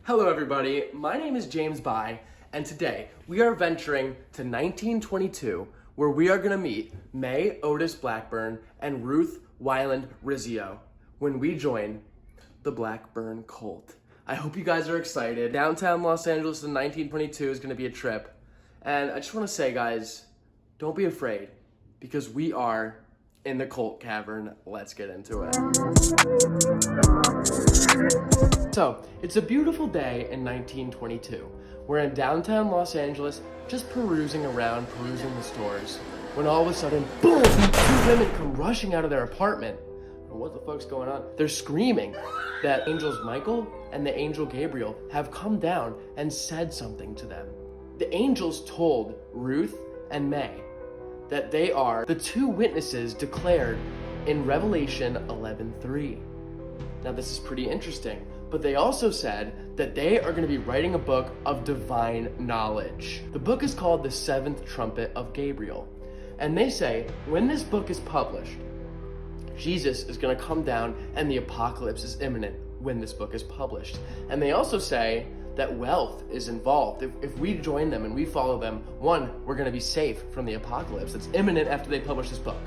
Hello everybody, my name is James By, and today we are venturing to 1922, where we are going to meet May Otis Blackburn and Ruth Wyland Rizzio when we join the Blackburn cult. I hope you guys are excited. Downtown Los Angeles in 1922 is going to be a trip, and I just want to say, guys, don't be afraid, because we are in the cult cavern. Let's get into it. So, it's a beautiful day in 1922. We're in downtown Los Angeles, just perusing the stores, when all of a sudden, boom, two women come rushing out of their apartment. What the fuck's going on? They're screaming that angels Michael and the angel Gabriel have come down and said something to them. The angels told Ruth and May that they are the two witnesses declared in Revelation 11:3. Now this is pretty interesting, but they also said that they are going to be writing a book of divine knowledge. The book is called The Seventh Trumpet of Gabriel, and they say when this book is published, Jesus is going to come down and the apocalypse is imminent when this book is published. And they also say that wealth is involved. If we join them and we follow them, one, we're going to be safe from the apocalypse that's imminent after they publish this book.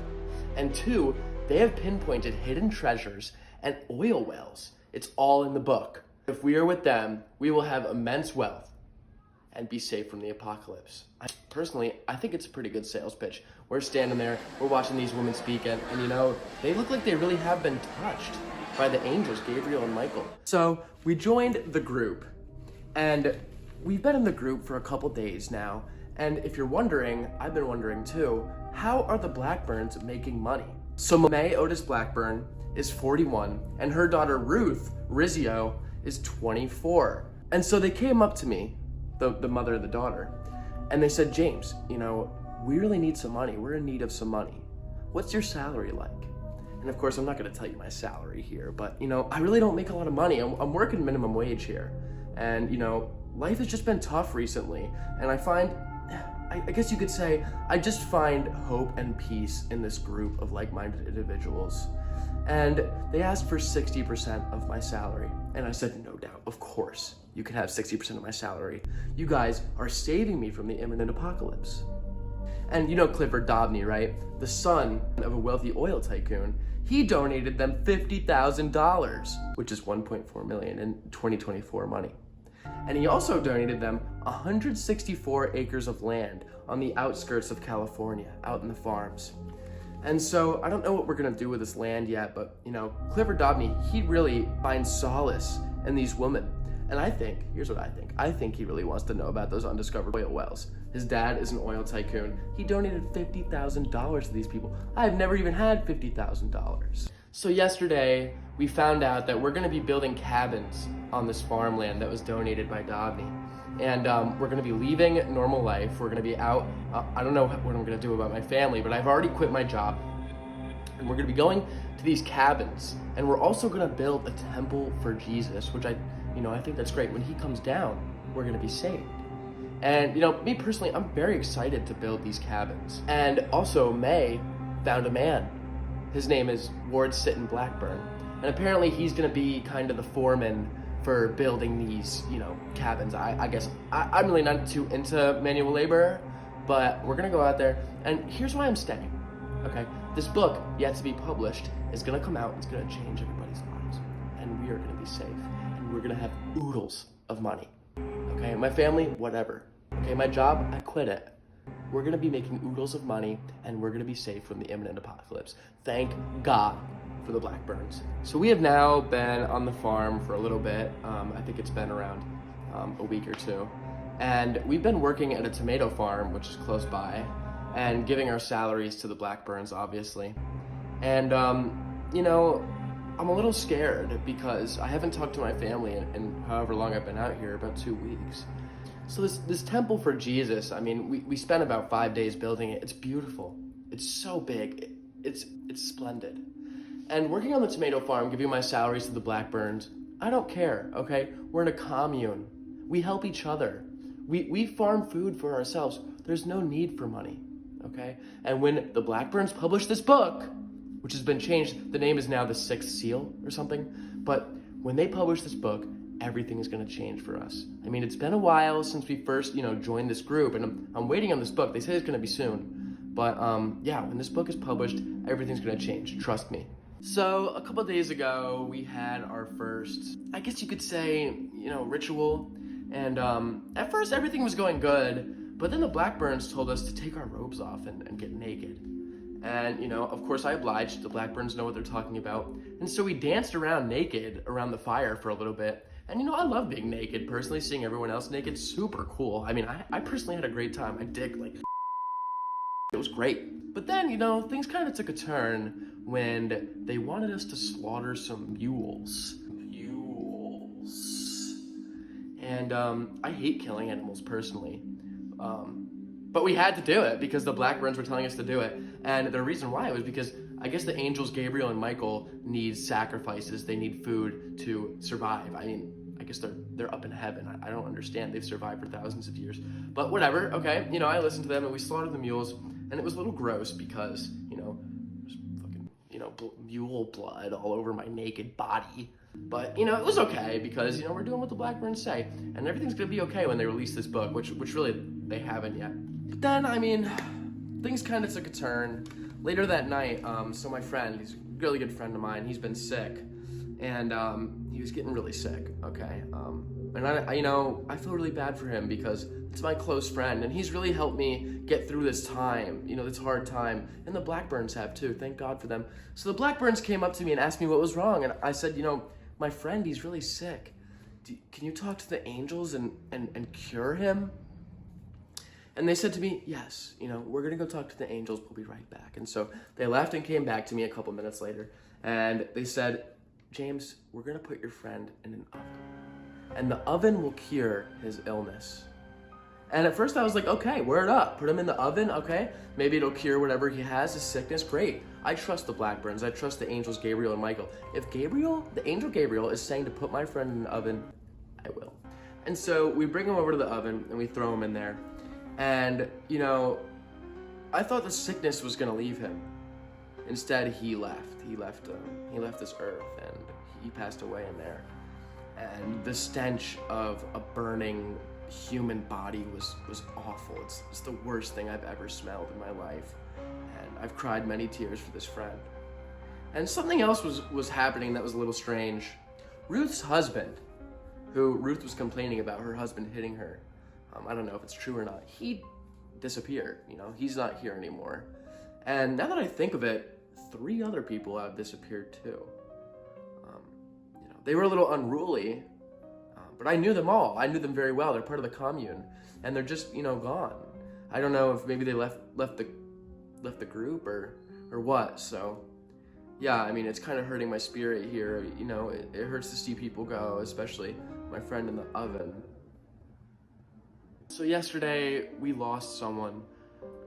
And two, they have pinpointed hidden treasures and oil wells. It's all in the book. If we are with them, we will have immense wealth and be safe from the apocalypse. I think it's a pretty good sales pitch. We're standing there, we're watching these women speak, and you know, they look like they really have been touched by the angels, Gabriel and Michael. So we joined the group, and we've been in the group for a couple days now. And if you're wondering, I've been wondering too, how are the Blackburns making money? So May Otis Blackburn is 41, and her daughter Ruth Rizzio is 24. And so they came up to me, the mother of the daughter, and they said, James, you know, we really need some money. We're in need of some money. What's your salary like? And of course, I'm not gonna tell you my salary here, but you know, I really don't make a lot of money. I'm working minimum wage here. And you know, life has just been tough recently. And I guess you could say, I just find hope and peace in this group of like-minded individuals. And they asked for 60% of my salary. And I said, no doubt, of course, you can have 60% of my salary. You guys are saving me from the imminent apocalypse. And you know Clifford Dobney, right? The son of a wealthy oil tycoon. He donated them $50,000, which is $1.4 million in 2024 money. And he also donated them 164 acres of land on the outskirts of California, out in the farms. And so I don't know what we're gonna do with this land yet, but you know, Clifford Dobney, he really finds solace in these women. And I think, here's what I think he really wants to know about those undiscovered oil wells. His dad is an oil tycoon. He donated $50,000 to these people. I've never even had $50,000. So yesterday, we found out that we're gonna be building cabins on this farmland that was donated by Dobney. And we're gonna be leaving normal life. We're gonna be out. I don't know what I'm gonna do about my family, but I've already quit my job. And we're gonna be going to these cabins. And we're also gonna build a temple for Jesus, which I think that's great. When he comes down, we're gonna be saved. And you know, me personally, I'm very excited to build these cabins. And also, May found a man. His name is Ward Sitton Blackburn. And apparently he's gonna be kind of the foreman for building these, you know, cabins. I guess I'm really not too into manual labor, but we're gonna go out there. And here's why I'm staying, okay? This book, yet to be published, is gonna come out. It's gonna change everybody's lives. And we are gonna be safe. And we're gonna have oodles of money, okay? My family, whatever. Okay, my job, I quit it. We're gonna be making oodles of money, and we're gonna be safe from the imminent apocalypse. Thank God for the Blackburns. So we have now been on the farm for a little bit. I think it's been around a week or two. And we've been working at a tomato farm, which is close by, and giving our salaries to the Blackburns, obviously. And, you know, I'm a little scared because I haven't talked to my family in however long I've been out here, about 2 weeks. So this temple for Jesus, I mean, we spent about 5 days building it. It's beautiful. It's so big. It's splendid. And working on the tomato farm, giving my salaries to the Blackburns, I don't care, okay? We're in a commune. We help each other. We farm food for ourselves. There's no need for money, okay? And when the Blackburns publish this book, which has been changed, the name is now The Sixth Seal or something, but when they publish this book, everything is going to change for us. I mean, it's been a while since we first, joined this group, and I'm waiting on this book. They say it's going to be soon. But yeah, when this book is published, everything's going to change. Trust me. So a couple of days ago, we had our first, I guess you could say, ritual. And at first, everything was going good. But then the Blackburns told us to take our robes off and get naked. And, of course I obliged. The Blackburns know what they're talking about. And so we danced around naked around the fire for a little bit. And, I love being naked. Personally, seeing everyone else naked, super cool. I mean, I personally had a great time. My dick, it was great. But then, things kind of took a turn when they wanted us to slaughter some mules. And I hate killing animals personally. But we had to do it because the Blackburns were telling us to do it. And the reason why was because I guess the angels Gabriel and Michael need sacrifices. They need food to survive. I mean, I guess they're up in heaven. I don't understand. They've survived for thousands of years. But whatever, okay. I listened to them and we slaughtered the mules. And it was a little gross because, there's fucking, mule blood all over my naked body. But, it was okay because, we're doing what the Blackburns say. And everything's going to be okay when they release this book, which really they haven't yet. But then, things kind of took a turn. Later that night, so my friend, he's a really good friend of mine, he's been sick. And he was getting really sick, okay? And I feel really bad for him because it's my close friend and he's really helped me get through this time, this hard time. And the Blackburns have too, thank God for them. So the Blackburns came up to me and asked me what was wrong. And I said, my friend, he's really sick. Can you talk to the angels and cure him? And they said to me, yes, we're gonna go talk to the angels, we'll be right back. And so they left and came back to me a couple minutes later. And they said, James, we're gonna put your friend in an oven. And the oven will cure his illness. And at first I was like, okay, word up. Put him in the oven, okay? Maybe it'll cure whatever he has, his sickness, great. I trust the Blackburns. I trust the angels Gabriel and Michael. If the angel Gabriel is saying to put my friend in the oven, I will. And so we bring him over to the oven and we throw him in there. And, I thought the sickness was gonna leave him. Instead, he left. He left this earth and he passed away in there. And the stench of a burning human body was awful. It's the worst thing I've ever smelled in my life. And I've cried many tears for this friend. And something else was happening that was a little strange. Ruth's husband, who Ruth was complaining about her husband hitting her, I don't know if it's true or not, he disappeared, he's not here anymore. And now that I think of it, 3 other people have disappeared too. They were a little unruly, but I knew them all. I knew them very well. They're part of the commune, and they're just, gone. I don't know if maybe they left the group or what. So, yeah, it's kind of hurting my spirit here. It hurts to see people go, especially my friend in the oven. So yesterday we lost someone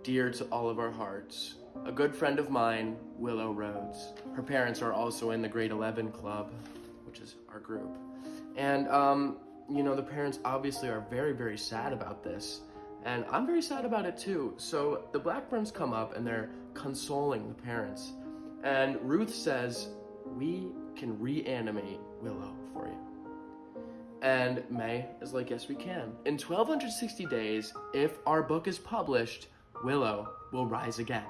dear to all of our hearts. A good friend of mine, Willow Rhodes. Her parents are also in the Grade 11 Club, which is our group. And, the parents obviously are very, very sad about this. And I'm very sad about it too. So the Blackburns come up and they're consoling the parents. And Ruth says, we can reanimate Willow for you. And May is like, yes, we can. In 1260 days, if our book is published, Willow will rise again.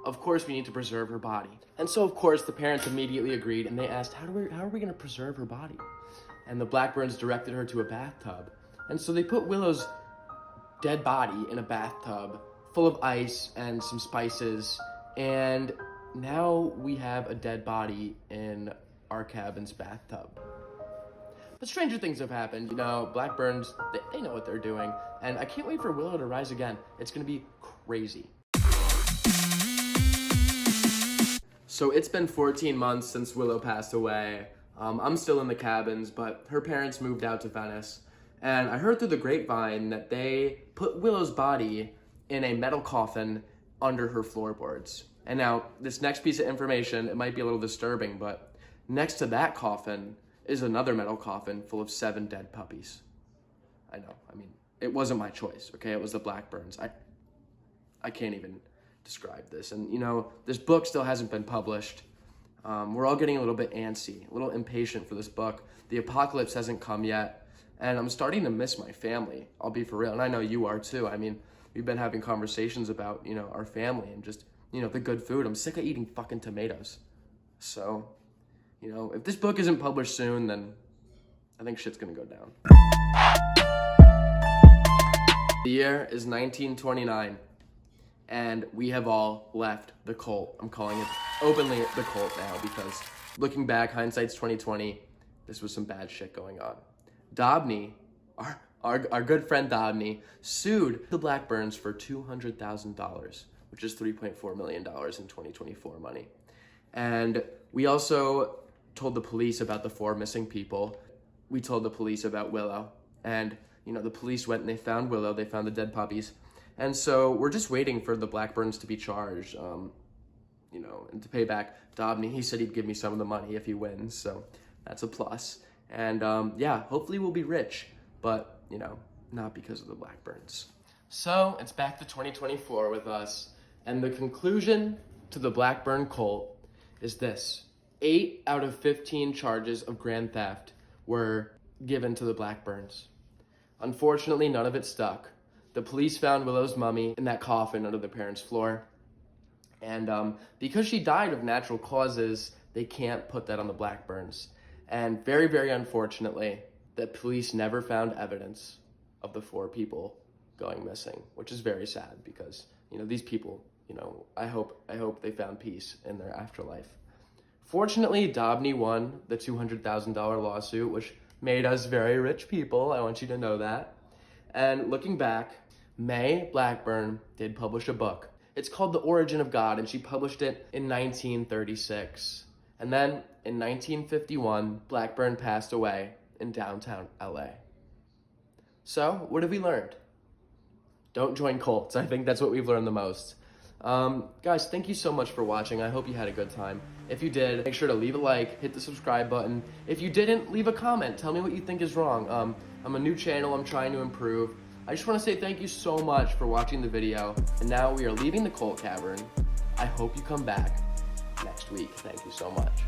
Of course, we need to preserve her body. And so, of course, the parents immediately agreed, and they asked, how are we going to preserve her body? And the Blackburns directed her to a bathtub. And so they put Willow's dead body in a bathtub full of ice and some spices. And now we have a dead body in our cabin's bathtub. But stranger things have happened. Blackburns, they know what they're doing. And I can't wait for Willow to rise again. It's going to be crazy. So it's been 14 months since Willow passed away. I'm still in the cabins, but her parents moved out to Venice. And I heard through the grapevine that they put Willow's body in a metal coffin under her floorboards. And now, this next piece of information, it might be a little disturbing, but next to that coffin is another metal coffin full of 7 dead puppies. I know, it wasn't my choice, okay? It was the Blackburns. I can't even describe this. And, this book still hasn't been published. We're all getting a little bit antsy, a little impatient for this book. The apocalypse hasn't come yet, and I'm starting to miss my family. I'll be for real, and I know you are too. I mean, we've been having conversations about, our family and just, the good food. I'm sick of eating fucking tomatoes. So, if this book isn't published soon, then I think shit's gonna go down. The year is 1929, and we have all left the cult. I'm calling it openly the cult now because looking back, hindsight's 2020, this was some bad shit going on. Dobney, our good friend Dobney, sued the Blackburns for $200,000, which is $3.4 million in 2024 money. And we also told the police about the 4 missing people. We told the police about Willow, and the police went and they found Willow, they found the dead puppies. And so we're just waiting for the Blackburns to be charged, and to pay back Dobney. He said he'd give me some of the money if he wins, so that's a plus. And hopefully we'll be rich, but, not because of the Blackburns. So it's back to 2024 with us, and the conclusion to the Blackburn cult is this: 8 out of 15 charges of grand theft were given to the Blackburns. Unfortunately, none of it stuck. The police found Willow's mummy in that coffin under the parents' floor. And because she died of natural causes, they can't put that on the Blackburns. And very, very unfortunately, the police never found evidence of the 4 people going missing, which is very sad because, these people, I hope they found peace in their afterlife. Fortunately, Dobney won the $200,000 lawsuit, which made us very rich people. I want you to know that. And looking back, May Blackburn did publish a book. It's called The Origin of God, and she published it in 1936. And then in 1951, Blackburn passed away in downtown LA. So, what have we learned? Don't join cults. I think that's what we've learned the most. Guys, thank you so much for watching. I hope you had a good time. If you did, make sure to leave a like, hit the subscribe button. If you didn't, leave a comment. Tell me what you think is wrong. I'm a new channel. I'm trying to improve. I just want to say thank you so much for watching the video. And now we are leaving the cult cavern. I hope you come back next week. Thank you so much.